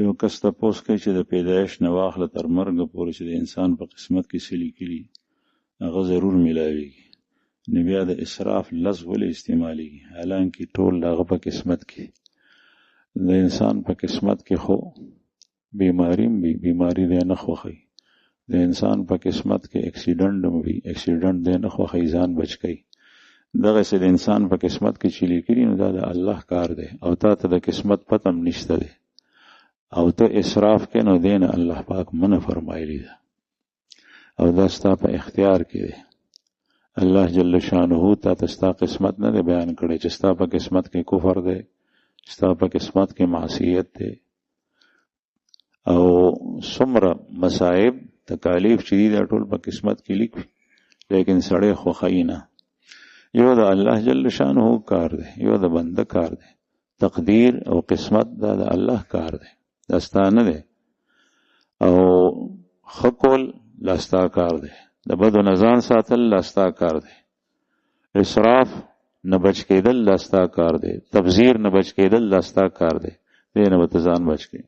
یو کس تپوس کوي چې د پیدایش نه واخله تر مرګه پورې چې د انسان په قسمت کې څه لیکلي هغه ضرور میلاویږي، نو بیا د اسراف لفظ ولې استعمالیږي؟ حالانکه ټول هغه په قسمت کې د انسان په قسمت کې خو بیماریم وي، بیماری دی نه خوښي، د انسان په قسمت کې اکسیډنټ هم وي، اکسیډنټ دی نه خوښي، ځان بچ کوي. دغه څه د انسان په قسمت کې چې لیکلي نو دا د الله کار دی او تا ته د قسمت پته هم نشته دی او ته اسراف کې نو دین الله پاک منع فرمایلی ده او دا ستا په اختیار کې دی. الله جل شانه تا ته ستا قسمت نه دی بیان کړی چې ستا په قسمت کې کفر دی، ستا په قسمت کې معصیت دی او څومره مصائب تکالیف چې دي دا ټول په قسمت کې لیکي، لیکن سړی خوښوي نه. یو د الله جل شانه کار دی، یو د بنده کار دی. تقدیر او قسمت دا د الله کار دی، دا ستا نه دی. او خکول لاستا کار دی، د بدو نزان ساتل لاستا کار دی، اسراف نه بچ کېدل لاستا کار دی، تبذیر نه بچ کېدل لاستا کار دی، دې نه به ته ځان بچ کړې.